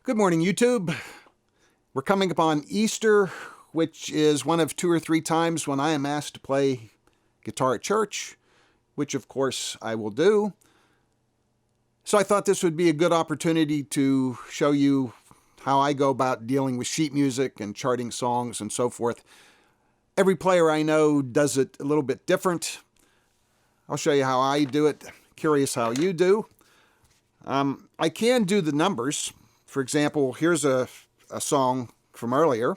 Good morning, YouTube. We're coming up on Easter, which is one of 2 or 3 times when I am asked to play guitar at church, which of course I will do. So I thought this would be a good opportunity to show you how I go about dealing with sheet music and charting songs and so forth. Every player I know does it a little bit different. I'll show you how I do it. Curious how you do. I can do the numbers. For example, here's a song from earlier.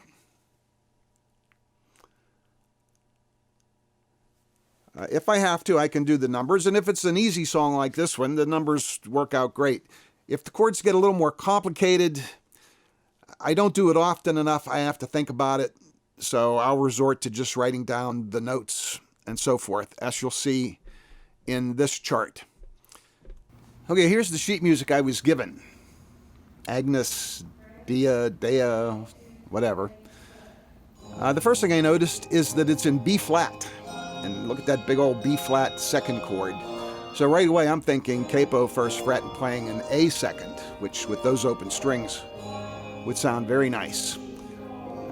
If I have to, I can do the numbers. And if it's an easy song like this one, the numbers work out great. If the chords get a little more complicated, I don't do it often enough. I have to think about it. So I'll resort to just writing down the notes and so forth, as you'll see in this chart. Okay, here's the sheet music I was given. Agnes, Dea, whatever. The first thing I noticed is that it's in B flat. And look at that big old B flat second chord. So right away I'm thinking capo first fret and playing an A second, which with those open strings would sound very nice.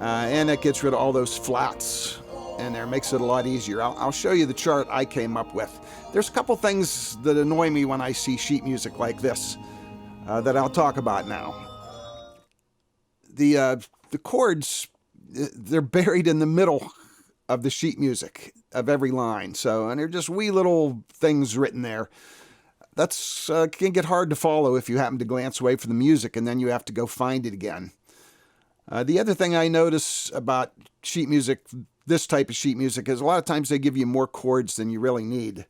And it gets rid of all those flats in there, makes it a lot easier. I'll show you the chart I came up with. There's a couple things that annoy me when I see sheet music like this. That I'll talk about now. The chords, they're buried in the middle of the sheet music of every line. And they're just wee little things written there. That's can get hard to follow if you happen to glance away from the music and then you have to go find it again. The other thing I notice about sheet music, this type of sheet music, is a lot of times they give you more chords than you really need.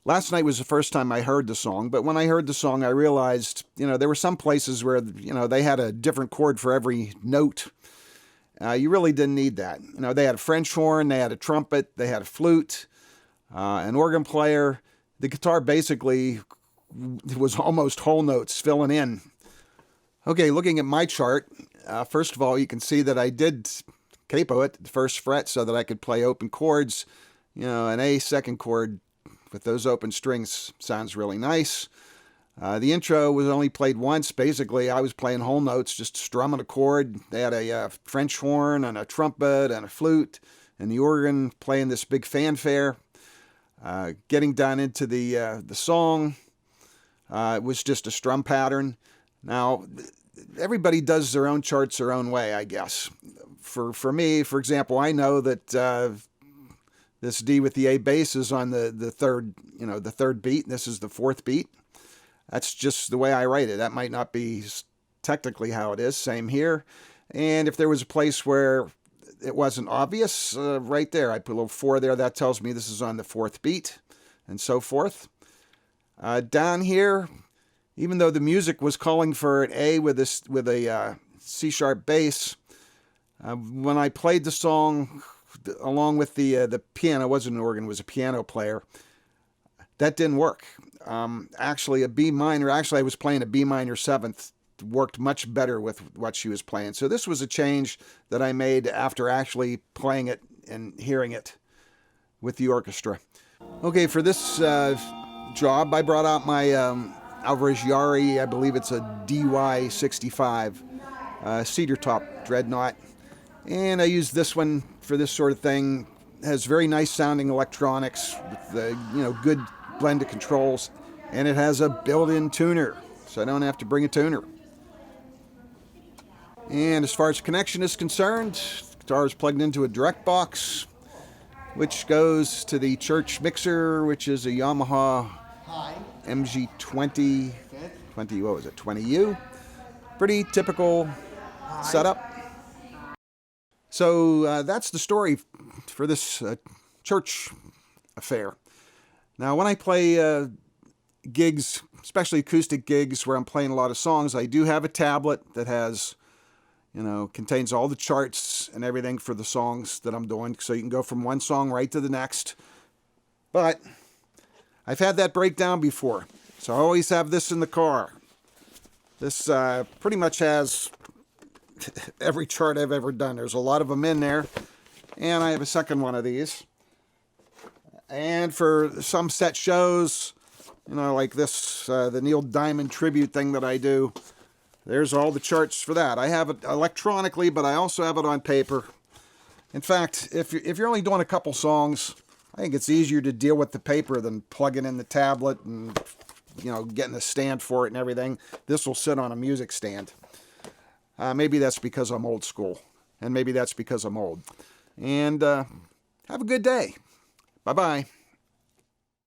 Last night was the first time I heard the song, but when I heard the song, I realized, there were some places where, they had a different chord for every note. You really didn't need that. They had a French horn, they had a trumpet, they had a flute, an organ player. The guitar basically was almost whole notes filling in. Okay, looking at my chart, first of all, you can see that I did capo it, the first fret, so that I could play open chords. An A second chord with those open strings sounds really nice. The intro was only played once. Basically, I was playing whole notes, just strumming a chord. They had a French horn and a trumpet and a flute and the organ playing this big fanfare. Getting down into the song, it was just a strum pattern. Now, everybody does their own charts their own way, I guess. For me, for example, I know that this D with the A bass is on the third beat. This is the fourth beat. That's just the way I write it. That might not be technically how it is. Same here. And if there was a place where it wasn't obvious, right there, I put a little 4 there. That tells me this is on the fourth beat, and so forth. Down here, even though the music was calling for an A with a C sharp bass, when I played the song along with the piano, it wasn't an organ, it was a piano player, that didn't work. Actually, a B minor, I was playing a B minor 7th, worked much better with what she was playing. So this was a change that I made after actually playing it and hearing it with the orchestra. Okay, for this job, I brought out my Alvarez Yari, I believe it's a DY65, cedar top dreadnought. And I used this one for this sort of thing. It has very nice sounding electronics with the good blend of controls, and it has a built-in tuner, so I don't have to bring a tuner. And as far as connection is concerned, the guitar is plugged into a direct box, which goes to the church mixer, which is a Yamaha MG20, 20U. Pretty typical setup. So that's the story for this church affair. Now, when I play gigs, especially acoustic gigs where I'm playing a lot of songs, I do have a tablet that has, contains all the charts and everything for the songs that I'm doing, so you can go from one song right to the next. But I've had that breakdown before, so I always have this in the car. This pretty much has every chart I've ever done. There's a lot of them in there, and I have a second one of these. And for some set shows, like this, the Neil Diamond tribute thing that I do, there's all the charts for that. I have it electronically, but I also have it on paper. In fact, if you're only doing a couple songs, I think it's easier to deal with the paper than plugging in the tablet and, you know, getting a stand for it and everything. This will sit on a music stand. Maybe that's because I'm old school, and maybe that's because I'm old. And have a good day. Bye-bye.